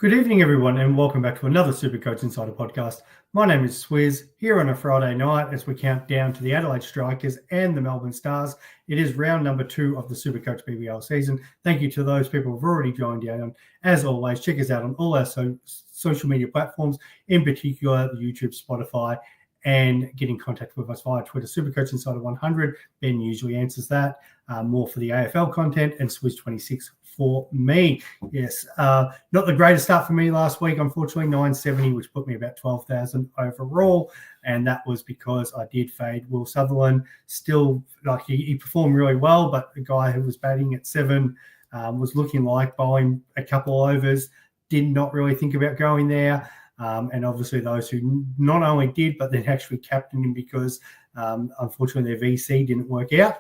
Good evening, everyone, and welcome back to another Supercoach Insider podcast. My name is Swizz, here on a Friday night as we count down to the Adelaide Strikers and the Melbourne Stars. It is round number 2 of the Supercoach BBL season. Thank you to those people who have already joined in. As always, check us out on all our social media platforms, in particular YouTube, Spotify, and get in contact with us via Twitter, Supercoach Insider 100. Ben usually answers that. More for the AFL content, and Swizz 26 for me. Yes, not the greatest start for me last week, unfortunately, 970, which put me about 12,000 overall, and that was because I did fade Will Sutherland. Still, like he performed really well, but the guy who was batting at 7 was looking like bowling a couple overs, did not really think about going there. And obviously those who not only did, but then actually captained him because unfortunately their VC didn't work out,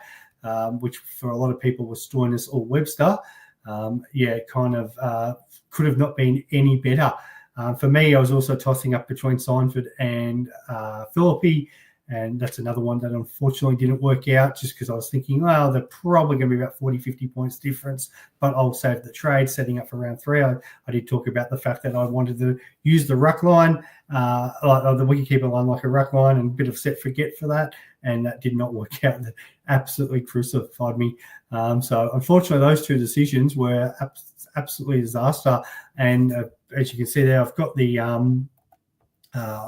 which for a lot of people was Stoinis or Webster. Could have not been any better. For me, I was also tossing up between Seinfeld and Philippi, and that's another one that unfortunately didn't work out just because I was thinking, well, they're probably going to be about 40, 50 points difference, but I'll save the trade setting up for round 3. I did talk about the fact that I wanted to use the ruck line, the wicketkeeper line like a ruck line, and a bit of set forget for that, and that did not work out. That absolutely crucified me. So unfortunately, those two decisions were absolutely a disaster. And as you can see there, I've got the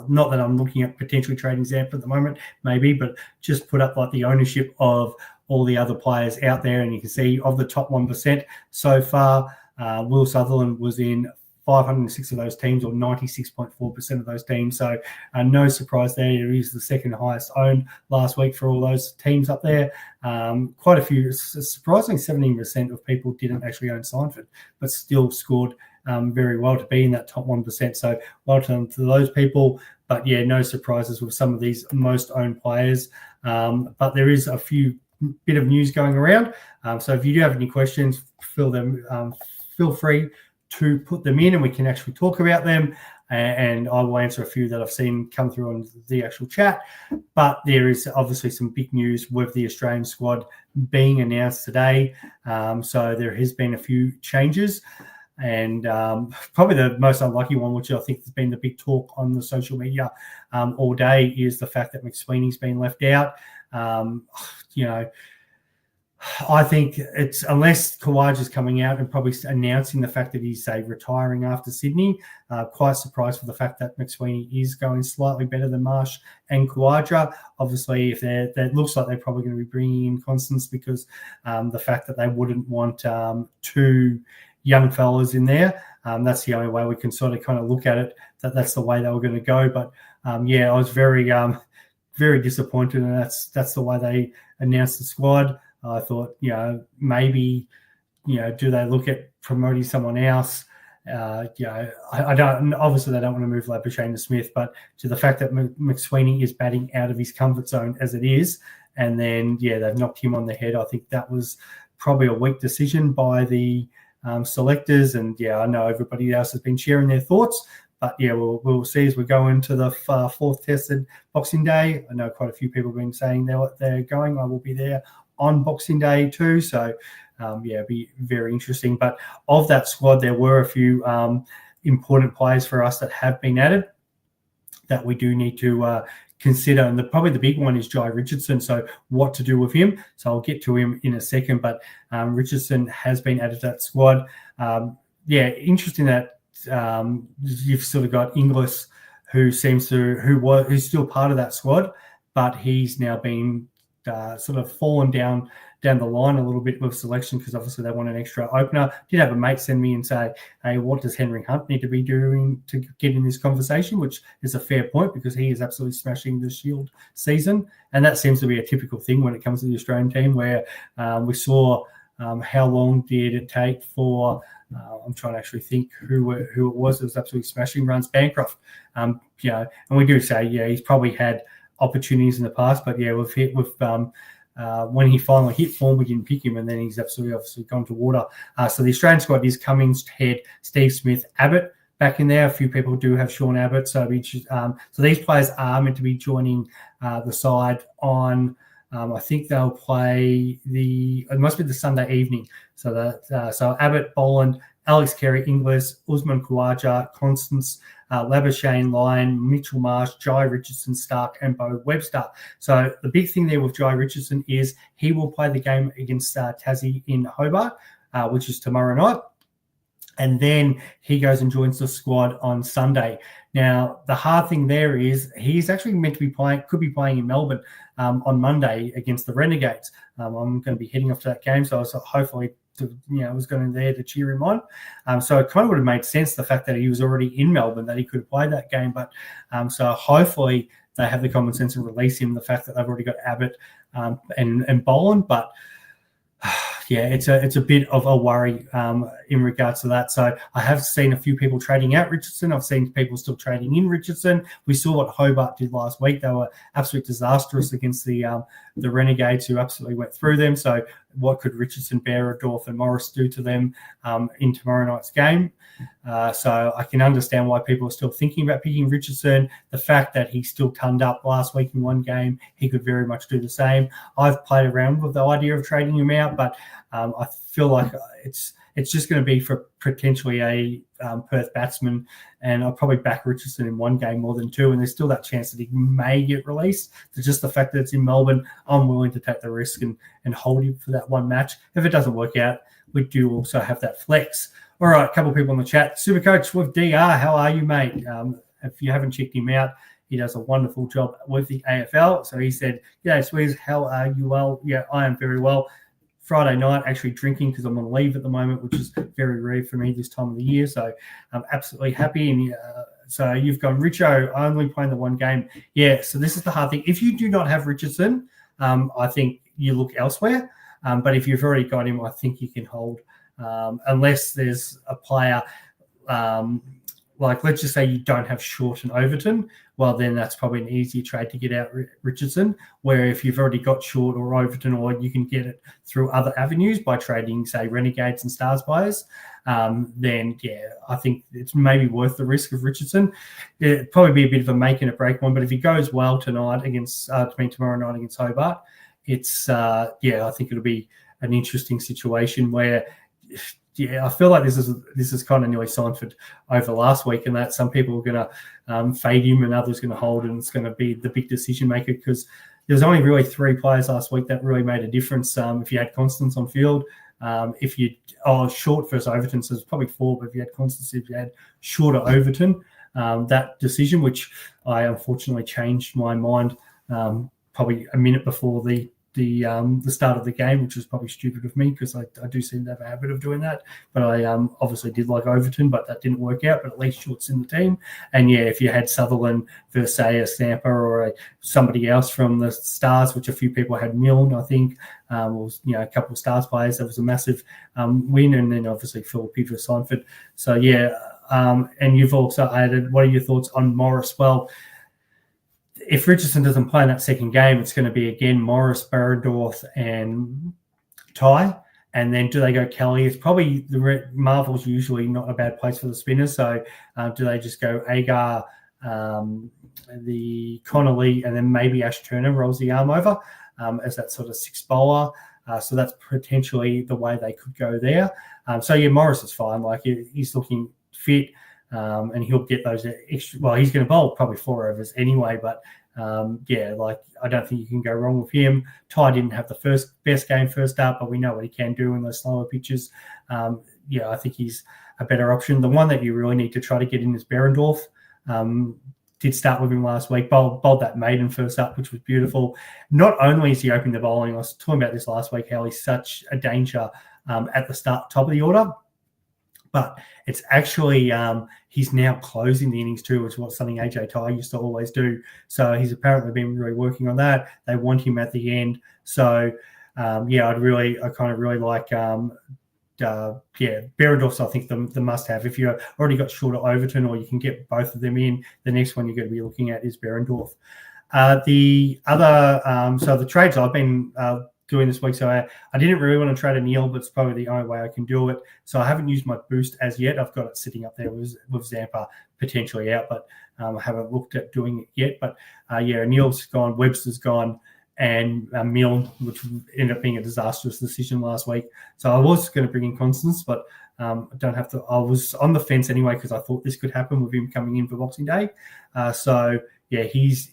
not that I'm looking at potentially trading Zamp at the moment, maybe, but just put up like the ownership of all the other players out there. And you can see of the top 1% so far, Will Sutherland was in 506 of those teams, or 96.4% of those teams. So no surprise there. He's the second highest owned last week for all those teams up there. Quite a few, surprisingly 17% of people didn't actually own Seinfeld, but still scored very well to be in that top 1%. So well done to those people. But yeah, no surprises with some of these most owned players. But there is a few bit of news going around. So if you do have any questions, feel free to put them in and we can actually talk about them. And I will answer a few that I've seen come through on the actual chat. But there is obviously some big news with the Australian squad being announced today. So there has been a few changes. And probably the most unlucky one, which I think has been the big talk on the social media all day, is the fact that McSweeney's been left out. I think it's, unless Kawaja's coming out and probably announcing the fact that he's, say, retiring after Sydney, quite surprised for the fact that McSweeney is going slightly better than Marsh and Kawaja. Obviously, if that looks like they're probably going to be bringing in Constance because the fact that they wouldn't want two young fellas in there. That's the only way we can sort of kind of look at it, that's the way they were going to go. But I was very, very disappointed, and that's the way they announced the squad. I thought, maybe, do they look at promoting someone else? I don't. Obviously, they don't want to move Labuschagne to Smith, but to the fact that McSweeney is batting out of his comfort zone as it is, and then they've knocked him on the head. I think that was probably a weak decision by the selectors, and I know everybody else has been sharing their thoughts. But we'll see as we go into the fourth tested Boxing Day. I know quite a few people have been saying they're going. I will be there on Boxing Day too. So, it'll be very interesting. But of that squad, there were a few important players for us that have been added that we do need to consider. And probably the big one is Jai Richardson. So what to do with him. So I'll get to him in a second. But Richardson has been added to that squad. Interesting that you've sort of got Inglis, who's still part of that squad, but he's now been sort of fallen down the line a little bit with selection because obviously they want an extra opener. Did have a mate send me and say, hey, what does Henry Hunt need to be doing to get in this conversation, which is a fair point because he is absolutely smashing the Shield season. And that seems to be a typical thing when it comes to the Australian team where we saw how long did it take for I'm trying to actually think who it was that was absolutely smashing runs. Bancroft, and we do say, he's probably had opportunities in the past, but when he finally hit form, we didn't pick him, and then he's obviously gone to water. So the Australian squad is Cummings, Head, Steve Smith, Abbott back in there. A few people do have Sean Abbott, so these players are meant to be joining the side on. I think they'll play it must be the Sunday evening. So Abbott, Boland, Alex Carey, Inglis, Usman Khawaja, Constance, Labuschagne, Lyon, Mitchell Marsh, Jai Richardson, Stark, and Bo Webster. So the big thing there with Jai Richardson is he will play the game against Tassie in Hobart, which is tomorrow night. And then he goes and joins the squad on Sunday. Now, the hard thing there is he's actually meant to be playing, could be playing in Melbourne on Monday against the Renegades. I'm going to be heading off to that game, so I was hopefully was going there to cheer him on. So it kind of would have made sense, the fact that he was already in Melbourne, that he could have played that game. But so hopefully they have the common sense and release him, the fact that they've already got Abbott and Boland. But yeah, it's a bit of a worry in regards to that. So I have seen a few people trading out Richardson. I've seen people still trading in Richardson. We saw what Hobart did last week. They were absolutely disastrous against the Renegades, who absolutely went through them. So what could Richardson, Behrendorff, and Morris do to them in tomorrow night's game? So I can understand why people are still thinking about picking Richardson. The fact that he still turned up last week in one game, he could very much do the same. I've played around with the idea of trading him out, but I feel like it's just going to be for potentially a Perth batsman, and I'll probably back Richardson in one game more than two, and there's still that chance that he may get released. So just the fact that it's in Melbourne, I'm willing to take the risk and hold him for that one match. If it doesn't work out, we do also have that flex. All right, a couple of people in the chat. Supercoach with DR, how are you, mate? If you haven't checked him out, he does a wonderful job with the AFL. So he said, "Yeah, Sweez, how are you? Well, yeah, I am very well. Friday night, actually drinking because I'm on leave at the moment, which is very rare for me this time of the year. So I'm absolutely happy." And so you've gone, Richo, only playing the one game. Yeah, so this is the hard thing. If you do not have Richardson, I think you look elsewhere. But if you've already got him, I think you can hold. Unless there's a player, like let's just say you don't have Short and Overton, well, then that's probably an easier trade to get out Richardson, where if you've already got Short or Overton, or you can get it through other avenues by trading, say, Renegades and Stars players, then, yeah, I think it's maybe worth the risk of Richardson. It'd probably be a bit of a make and a break one, but if he goes well tonight tomorrow night against Hobart, it's, I think it'll be an interesting situation where, I feel like this is kind of nearly Seinfeld over last week, and that some people are going to fade him and others going to hold, and it's going to be the big decision maker, because there's only really three players last week that really made a difference. If you had Constance on field, Short versus Overton, so it's probably four, but if you had Constance, if you had Short or Overton, that decision, which I unfortunately changed my mind probably a minute before the start of the game, which was probably stupid of me, because I do seem to have a habit of doing that. But I obviously did like Overton, but that didn't work out. But at least Short's in the team. And yeah, if you had Sutherland versus, say, a Stamper or somebody else from the Stars, which a few people had Milne, I think, a couple of Stars players, that was a massive win. And then obviously Phil Peter Seinfeld. So yeah, and you've also added, what are your thoughts on Morris? Well, if Richardson doesn't play in that second game, it's going to be, again, Morris, Behrendorff, and Ty. And then do they go Kelly? It's probably Marvel's usually not a bad place for the spinners. So do they just go Agar, the Connolly, and then maybe Ash Turner rolls the arm over as that sort of sixth bowler? So that's potentially the way they could go there. So, yeah, Morris is fine. Like, he's looking fit. And he'll get those extra. Well, he's going to bowl probably 4 overs anyway, but I don't think you can go wrong with him. Ty didn't have the best game first up, but we know what he can do in those slower pitches. I think he's a better option. The one that you really need to try to get in is Behrendorff. Did start with him last week, bowled that maiden first up, which was beautiful. Not only is he opening the bowling, I was talking about this last week, how he's such a danger at the top of the order. But it's actually he's now closing the innings too, which is what something AJ Ty used to always do. So he's apparently been really working on that. They want him at the end. So I kind of really like Behrendorff's, I think, the must-have. If you've already got Short or Overton, or you can get both of them in, the next one you're going to be looking at is Behrendorff. The other, so the trades I've been doing this week, so I didn't really want to trade a Neil, but it's probably the only way I can do it. So I haven't used my boost as yet. I've got it sitting up there with Zampa potentially out, but I haven't looked at doing it yet. But Neil's gone, Webster's gone, and Milne, which ended up being a disastrous decision last week. So I was going to bring in Constance, but I was on the fence anyway because I thought this could happen with him coming in for Boxing Day. He's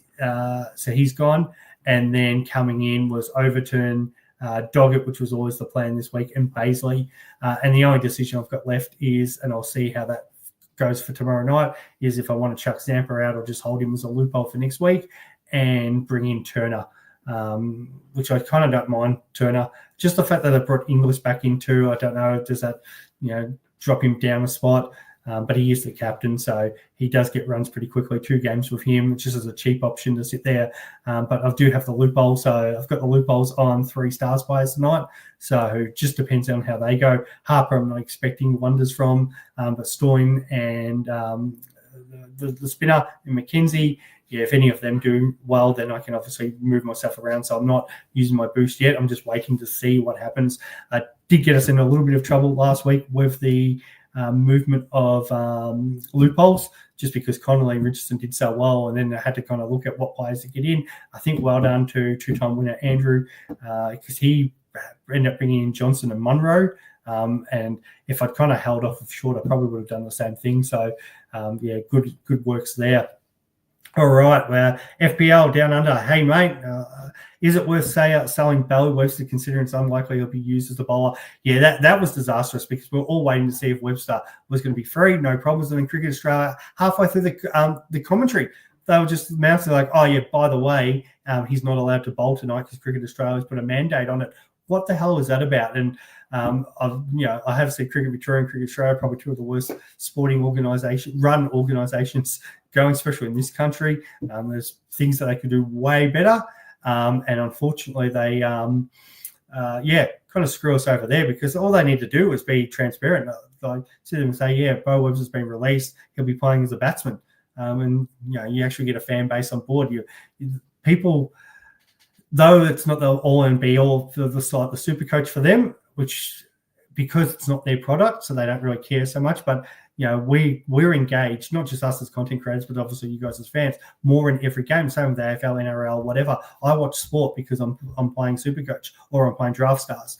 gone. And then coming in was Overton, Doggett, which was always the plan this week, and Baisley. And the only decision I've got left is, and I'll see how that goes for tomorrow night, is if I want to chuck Zampa out or just hold him as a loophole for next week and bring in Turner, which I kind of don't mind Turner. Just the fact that I brought Inglis back in too, I don't know, does that, drop him down a spot? But he is the captain, so he does get runs pretty quickly. 2 games with him, just as a cheap option to sit there. But I do have the loophole, so I've got the loopholes on 3 stars players tonight. So it just depends on how they go. Harper, I'm not expecting wonders from, but Stoyne and the spinner and McKenzie, if any of them do well, then I can obviously move myself around. So I'm not using my boost yet. I'm just waiting to see what happens. Did get us in a little bit of trouble last week with the movement of loopholes, just because Connolly and Richardson did so well, and then I had to kind of look at what players to get in. I think well done to 2-time winner Andrew, because he ended up bringing in Johnson and Munro, and if I'd kind of held off of Short, I probably would have done the same thing. So good works there. All right, well, FBL down under. Hey, mate, is it worth selling Bell Webster, considering it's unlikely he'll be used as a bowler? Yeah, that was disastrous because we were all waiting to see if Webster was going to be free. No problems. And then Cricket Australia, halfway through the commentary, they were just announcing like, oh, yeah, by the way, he's not allowed to bowl tonight because Cricket Australia's put a mandate on it. What the hell is that about? And I have said Cricket Victoria and Cricket Australia are probably 2 of the worst sporting organisations going, especially in this country. There's things that they could do way better, and unfortunately they kind of screw us over there, because all they need to do is be transparent. Like sit them and say, yeah, Bo Webster's been released, he'll be playing as a batsman, and you actually get a fan base on board. People, though it's not the all and be all for the site, the Supercoach for them, which because it's not their product, so they don't really care so much. But we're engaged, not just us as content creators, but obviously you guys as fans, more in every game. Same with the AFL, NRL, whatever. I watch sport because I'm playing Supercoach or I'm playing Draft Stars.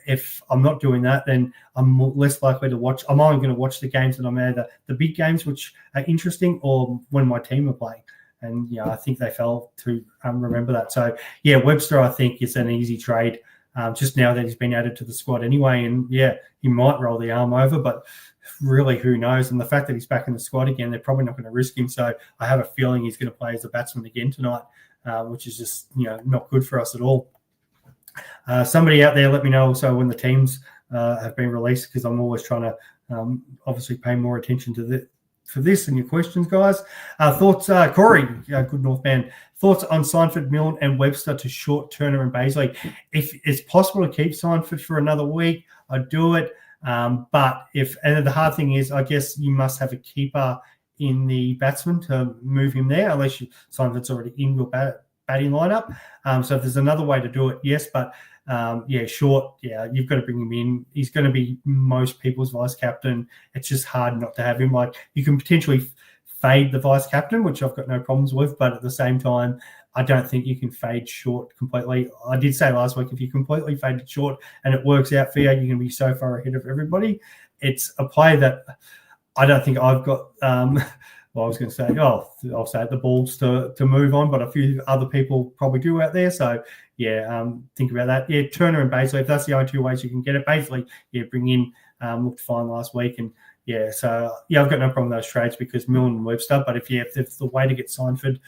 If I'm not doing that, then I'm less likely to watch. I'm only going to watch the games that I'm either the big games, which are interesting, or when my team are playing. And I think they fail to remember that. So Webster, I think, is an easy trade. Just now that he's been added to the squad anyway, and he might roll the arm over, but really, who knows? And the fact that he's back in the squad again, they're probably not going to risk him. So I have a feeling he's going to play as a batsman again tonight, which is just not good for us at all. Somebody out there, let me know also when the teams have been released, because I'm always trying to obviously pay more attention to for this and your questions, guys. Thoughts, Corey, good Northman. Thoughts on Seinfeld, Milne, and Webster to Short, Turner, and Baisley. If it's possible to keep Seinfeld for another week, I'd do it. But and the hard thing is, I guess you must have a keeper in the batsman to move him there, unless Seinfeld's already in your batting lineup. So if there's another way to do it, yes. But Short, you've got to bring him in. He's going to be most people's vice captain. It's just hard not to have him. Like, you can potentially fade the vice captain, which I've got no problems with, but at the same time, I don't think you can fade Short completely. I did say last week, if you completely faded Short and it works out for you, you're going to be so far ahead of everybody. It's a play that I don't think I've got I was going to say, I'll say the balls to move on, but a few other people probably do out there. So, think about that. Yeah, Turner and Baisley, if that's the only 2 ways you can get it. Baisley, bring in, looked fine last week. And, I've got no problem with those trades because Milne and Webster. But if it's the way to get Seinfeld,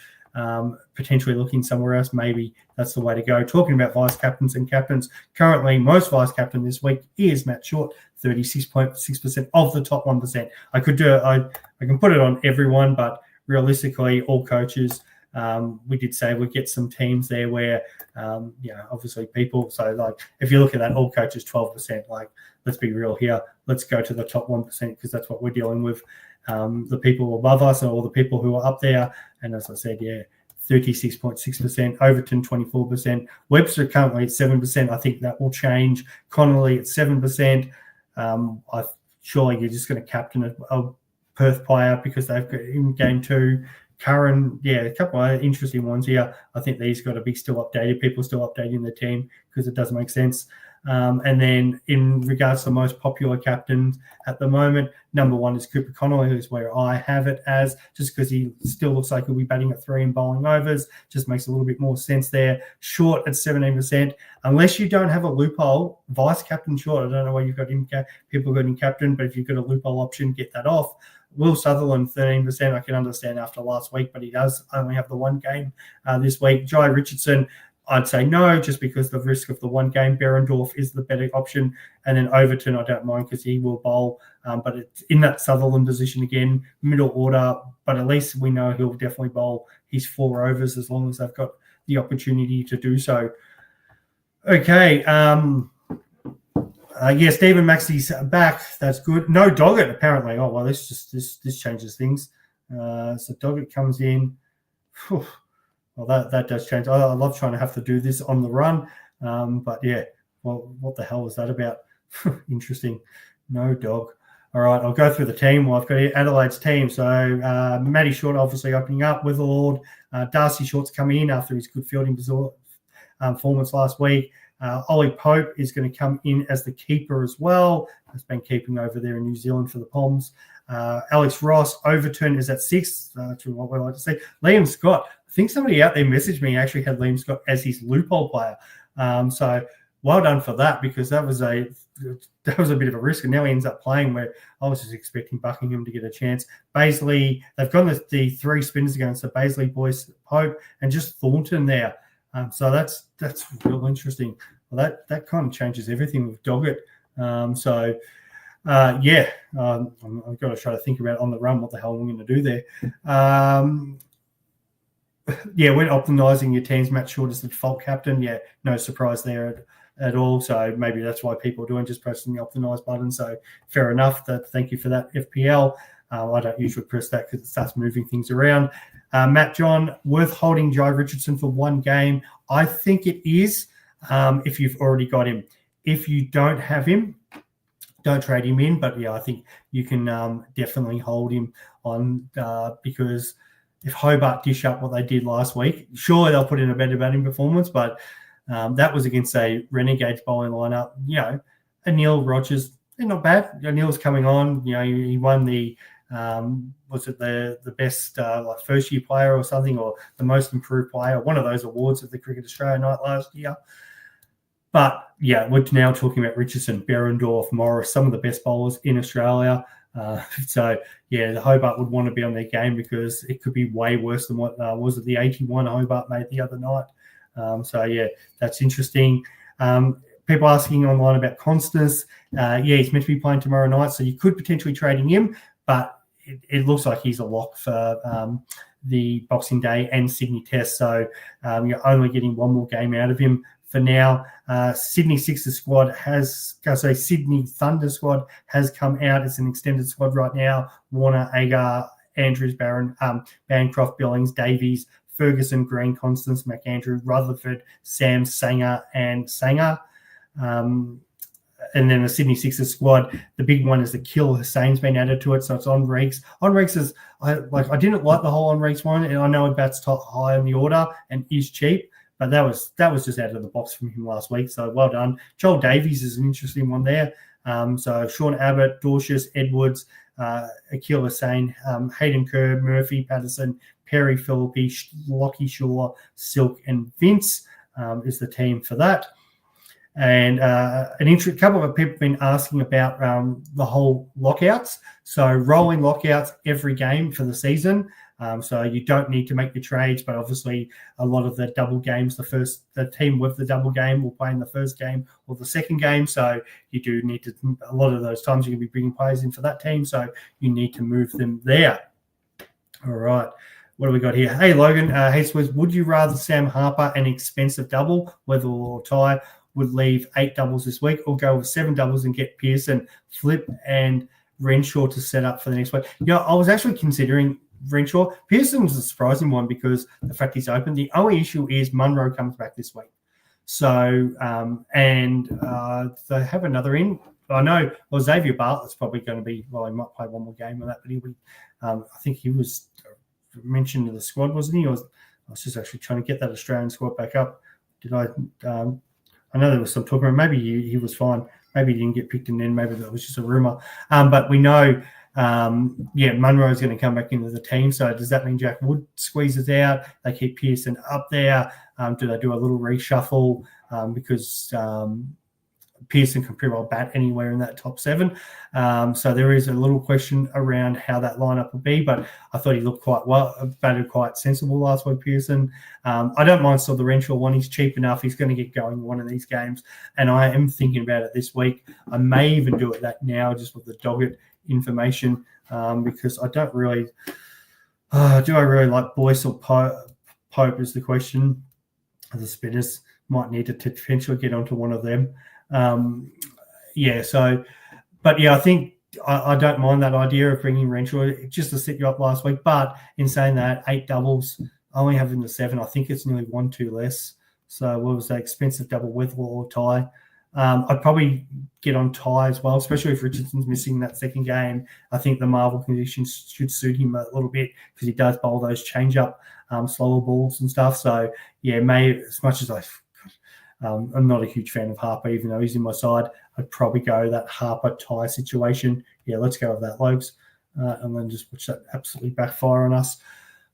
potentially looking somewhere else, maybe that's the way to go. Talking about vice captains and captains, currently most vice captain this week is Matt Short, 36.6% of the top 1%. I could do it. I can put it on everyone, but realistically, all coaches, we did say we'd get some teams there where, obviously people. So, like, if you look at that, all coaches 12%. Like, let's be real here. Let's go to the top 1% because that's what we're dealing with. The people above us or the people who are up there. And as I said, 36.6%, Overton 24%, Webster currently at 7%. I think that will change. Connolly at 7%. Surely you're just going to captain a Perth player because they've got in game 2. Curran, a couple of interesting ones here. I think these got to be still updated. People still updating the team because it does make sense. And then in regards to the most popular captains at the moment, number 1 is Cooper Connolly, who's where I have it as, just because he still looks like he'll be batting at 3 and bowling overs. Just makes a little bit more sense there. Short at 17%. Unless you don't have a loophole, vice captain Short. I don't know why you've got him. People got him captain, but if you've got a loophole option, get that off. Will Sutherland, 13%. I can understand after last week, but he does only have the 1 game this week. Jai Richardson, I'd say no, just because the risk of the 1 game. Berendorf is the better option. And then Overton, I don't mind because he will bowl. But it's in that Sutherland position again, middle order. But at least we know he'll definitely bowl his 4 overs as long as they've got the opportunity to do so. Okay. Stephen Maxi's back. That's good. No Doggett, apparently. Oh, well, this changes things. So Doggett comes in. Whew. Well, that does change. I love trying to have to do this on the run. But, yeah, well, what the hell was that about? Interesting. No dog. All right, I'll go through the team. Well, I've got Adelaide's team. So Matty Short obviously opening up with the Lord. Darcy Short's coming in after his good fielding performance last week. Ollie Pope is going to come in as the keeper as well. Has been keeping over there in New Zealand for the Poms. Alex Ross, Overton is at 6. That's what we like to see. Liam Scott. I think somebody out there messaged me actually had Liam Scott as his loophole player. So well done for that, because that was a bit of a risk, and now he ends up playing where I was just expecting Buckingham to get a chance. Baisley, they've gone the 3 spinners again, so Baisley, Boyce, Pope, and just Thornton there. So that's real interesting. Well, that kind of changes everything with Doggett. I've got to try to think about on the run what the hell I'm going to do there. When optimising your teams, Matt Short is the default captain. Yeah, no surprise there at all. So maybe that's why people are doing, just pressing the optimise button. So fair enough. Thank you for that, FPL. I don't usually press that because it starts moving things around. Matt John, worth holding Jai Richardson for 1 game? I think it is, if you've already got him. If you don't have him, don't trade him in. But, yeah, I think you can definitely hold him on because if Hobart dish up what they did last week, sure, they'll put in a better batting performance, but that was against a Renegades bowling lineup. Anil Rogers, they're not bad. Anil's coming on. He won the was it the best first year player or something, or the most improved player, one of those awards at the Cricket Australia night last year. But yeah, we're now talking about Richardson, Berendorf, Morris, some of the best bowlers in Australia. The Hobart would want to be on their game because it could be way worse than what was it the 81 Hobart made the other night. That's interesting. People asking online about Constance. He's meant to be playing tomorrow night, so you could potentially trade him, but it looks like he's a lock for the Boxing Day and Sydney Test. So you're only getting 1 more game out of him for now. Sydney Sydney Thunder squad has come out. It's an extended squad right now. Warner, Agar, Andrews, Barron, Bancroft, Billings, Davies, Ferguson, Green, Constance, McAndrew, Rutherford, Sam, Sanger, and Sanger. And then the Sydney Sixers squad, the big one is the Kill Hussein's been added to it, so it's on Reeks. On Reeks is I didn't like the whole on Reeks one, and I know it bats top high in the order and is cheap, but that was just out of the box from him last week. So well done. Joel Davies is an interesting one there. So Sean Abbott, Dorcius, Edwards, Akil Hussain, Hayden Kerr, Murphy, Patterson, Perry Philippi, Lockie Shaw, Silk, and Vince is the team for that. And a couple of people have been asking about the whole lockouts. So rolling lockouts every game for the season. So you don't need to make the trades, but obviously a lot of the double games, the team with the double game will play in the first game or the second game. So you do need to, a lot of those times you're going to be bringing players in for that team. So you need to move them there. All right. What do we got here? Hey, Logan. Would you rather Sam Harper an expensive double, whether or tie, would leave 8 doubles this week, or go with 7 doubles and get Pearson, Flip, and Renshaw to set up for the next week? I was actually considering Renshaw. Pearson was a surprising one because the fact he's open. The only issue is Munro comes back this week. So, they have another in. I know, Xavier Bartlett's probably going to be, he might play 1 more game on that, but he'll be, I think he was mentioned in the squad, wasn't he? I was just actually trying to get that Australian squad back up. Did I? I know there was some talk around. Maybe he was fine. Maybe he didn't get picked, and then maybe that was just a rumor. But we know, Munro's going to come back into the team. So does that mean Jack Wood squeezes out? They keep Pearson up there. Do they do a little reshuffle because Pearson can pretty well bat anywhere in that top 7. So there is a little question around how that lineup will be, but I thought he looked quite well, batted quite sensible last week, Pearson. I don't mind still the Renshaw one. He's cheap enough. He's going to get going one of these games, and I am thinking about it this week. I may even do it that now just with the Doggett information because I don't really do I really like Boyce or Pope is the question. The spinners might need to potentially get onto one of them. I think I don't mind that idea of bringing Renshaw just to set you up last week. But in saying that, 8 doubles, only having the 7, I think it's nearly 1-2 less. So what was that expensive double with or tie? I'd probably get on tie as well, especially if Richardson's missing that second game. I think the Marvel conditions should suit him a little bit because he does bowl those change-up, slower balls and stuff. So, as much as I'm not a huge fan of Harper, even though he's in my side, I'd probably go that Harper tie situation. Yeah, let's go with that, Logs. And then just watch that absolutely backfire on us.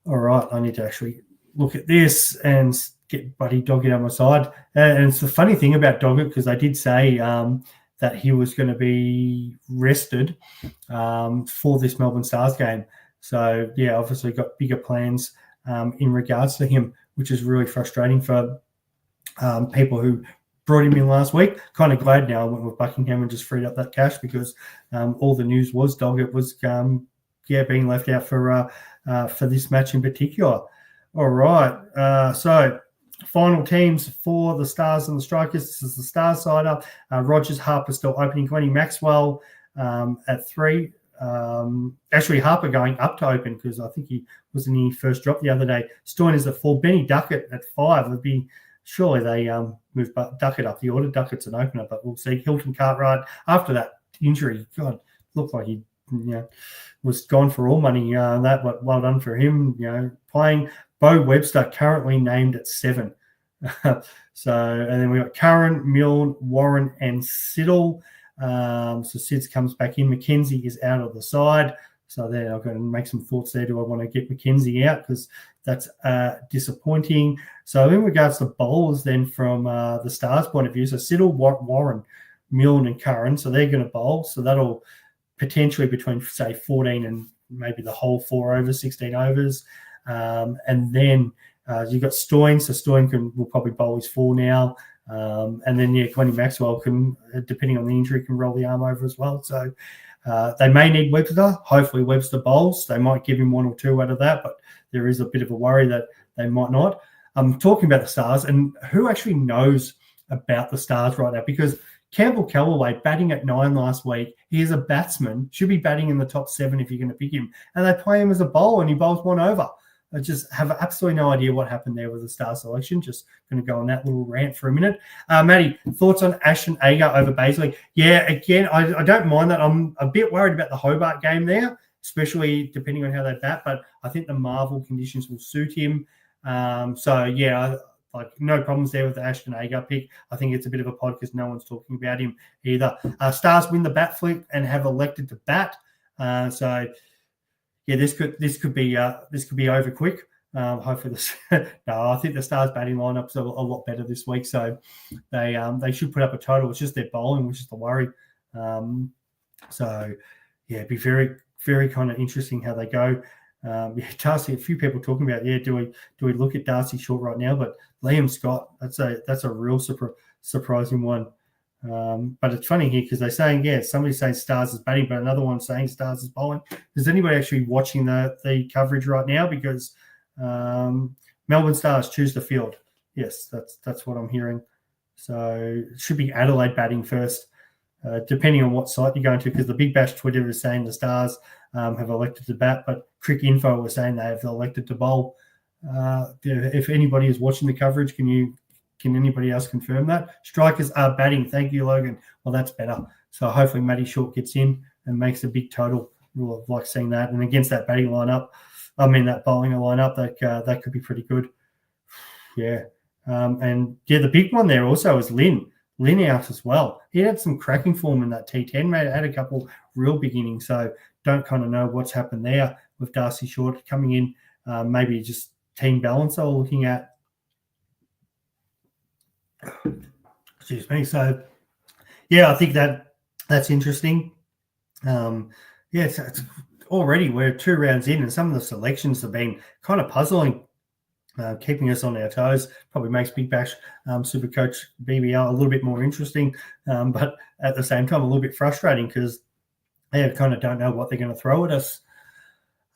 All right, I need to actually look at this and get Buddy Doggett on my side. And it's the funny thing about Doggett, because they did say that he was going to be rested for this Melbourne Stars game. So, obviously got bigger plans in regards to him, which is really frustrating for people who brought him in last week. Kind of glad now I went with Buckingham and just freed up that cash because all the news was Doggett was being left out for this match in particular. All right, so final teams for the Stars and the Strikers. This is the Stars side up. Rogers, Harper still opening. Glennie Maxwell at 3. Actually, Harper going up to open because I think he was in the first drop the other day. Stoiner's at 4. Benny Duckett at 5. Would be surely they move Duckett up the order. Duckett's an opener, but we'll see. Hilton Cartwright after that injury, God, looked like he was gone for all money. But well done for him. Playing. Bo Webster currently named at 7. And then we got Curran, Milne, Warren, and Siddle. So Sids comes back in. McKenzie is out of the side. So there, I've got to make some thoughts there. Do I want to get McKenzie out? Because that's disappointing. So in regards to bowlers then from the Stars point of view, so Siddle, Warren, Milne, and Curran, so they're going to bowl. So that'll potentially between, say, 14 and maybe the whole 4 overs, 16 overs. And then you've got Stoin. So Stoin will probably bowl his 4 now. And then, Glennie Maxwell can, depending on the injury, can roll the arm over as well. So they may need Webster. Hopefully Webster bowls. They might give him 1 or 2 out of that, but there is a bit of a worry that they might not. I'm talking about the Stars and who actually knows about the Stars right now, because Campbell Callaway batting at 9 last week. He is a batsman, should be batting in the top 7 if you're going to pick him. And they play him as a bowler and he bowls 1 over. I just have absolutely no idea what happened there with the Star selection. Just going to go on that little rant for a minute. Matty, thoughts on Ashton Agar over Baisley? Yeah, again, I don't mind that. I'm a bit worried about the Hobart game there, especially depending on how they bat, but I think the Marvel conditions will suit him. No problems there with the Ashton Agar pick. I think it's a bit of a pod because no one's talking about him either. Stars win the bat flick and have elected to bat. This could be over quick. Hopefully, I think the Stars batting lineup's a lot better this week, so they should put up a total. It's just their bowling, which is the worry. It'd be very, very kind of interesting how they go. Darcy, a few people talking about, do we look at Darcy Short right now? But Liam Scott, that's a real surprising one. But it's funny here because they're saying, somebody's saying Stars is batting, but another one's saying Stars is bowling. Is anybody actually watching the coverage right now? Because Melbourne Stars choose the field. Yes, that's what I'm hearing. So it should be Adelaide batting first, depending on what site you're going to, because the Big Bash Twitter is saying the Stars have elected to bat, but Crick Info was saying they have elected to bowl. If anybody is watching the coverage, can anybody else confirm that? Strikers are batting. Thank you, Logan. Well, that's better. So hopefully Matty Short gets in and makes a big total. We'll like seeing that. And against that bowling lineup, that could be pretty good. Yeah. And yeah, the big one there also is Lynn. Lynn out as well. He had some cracking form in that T10, mate. Had a couple real big innings. So don't kind of know what's happened there with Darcy Short coming in. Maybe just team balance or looking at. Excuse me. So yeah, I think that's interesting. It's already we're 2 rounds in, and some of the selections have been kind of puzzling. Keeping us on our toes probably makes Big Bash Supercoach BBL a little bit more interesting, but at the same time a little bit frustrating because they kind of don't know what they're going to throw at us.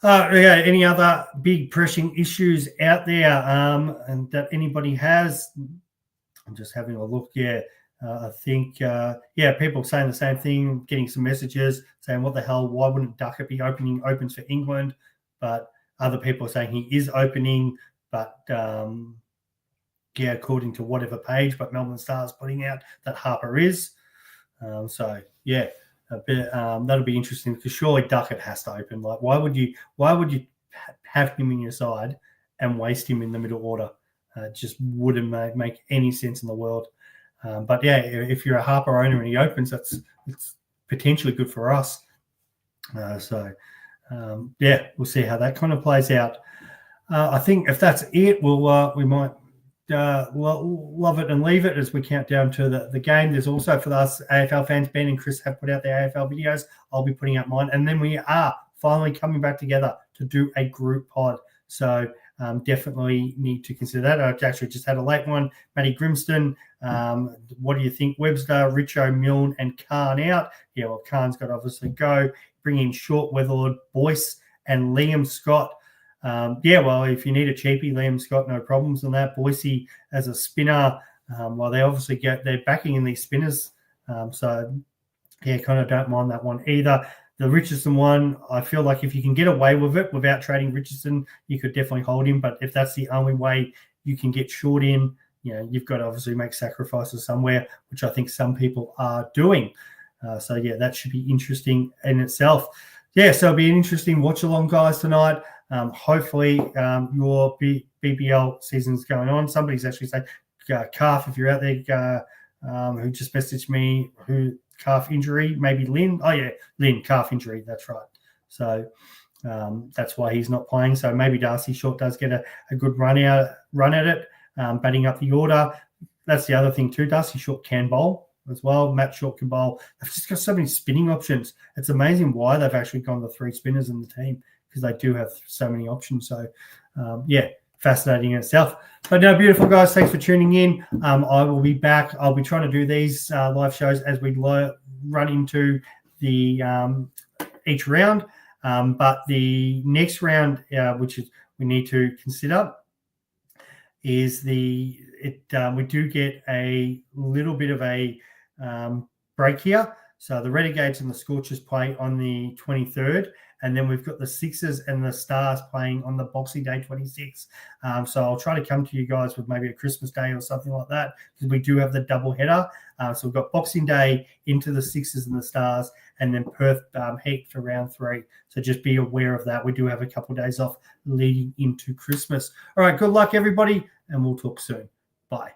Any other big pressing issues out there and that anybody has? I'm just having a look. I think people saying the same thing, getting some messages saying, what the hell, why wouldn't Duckett be opens for England? But other people are saying he is opening. But according to whatever page, but Melbourne Star's putting out that Harper is. That'll be interesting because surely Duckett has to open. Like, why would you have him in your side and waste him in the middle order? It just wouldn't make any sense in the world. If you're a Harper owner and he opens, it's potentially good for us. We'll see how that kind of plays out. I think if that's it, we might love it and leave it as we count down to the game. There's also for us AFL fans, Ben and Chris have put out their AFL videos. I'll be putting out mine, and then we are finally coming back together to do a group pod. So definitely need to consider that. I actually just had a late one. Matty Grimston, what do you think? Webster, Richo, Milne, and Khan out. Yeah, well, Khan's got to obviously go. Bring in Short, Weatherlord, Boyce, and Liam Scott. If you need a cheapie, Liam Scott, no problems on that. Boise as a spinner, they obviously they're backing in these spinners. Kind of don't mind that one either. The Richardson one, I feel like if you can get away with it without trading Richardson, you could definitely hold him. But if that's the only way you can get Short in, you've got to obviously make sacrifices somewhere, which I think some people are doing. That should be interesting in itself. So it'll be an interesting watch along, guys, tonight. Hopefully your BBL season's going on. Somebody's actually saying, Calf, if you're out there, who just messaged me, calf injury, maybe Lynn. Oh, yeah, Lynn, calf injury. That's right. So that's why he's not playing. So maybe Darcy Short does get a good run at it, batting up the order. That's the other thing too. Darcy Short can bowl as well. Matt Short can bowl. They've just got so many spinning options. It's amazing why they've actually gone the 3 spinners in the team, because they do have so many options. So, fascinating in itself. But no, beautiful, guys. Thanks for tuning in. I will be back. I'll be trying to do these live shows as we run into the each round. But the next round, which is we need to consider, is we do get a little bit of a break here. So the Renegades and the Scorchers play on the 23rd. And then we've got the Sixers and the Stars playing on the Boxing Day 26. So I'll try to come to you guys with maybe a Christmas Day or something like that, because we do have the double header. So we've got Boxing Day into the Sixers and the Stars, and then Perth Heat for round 3. So just be aware of that. We do have a couple of days off leading into Christmas. All right, good luck, everybody, and we'll talk soon. Bye.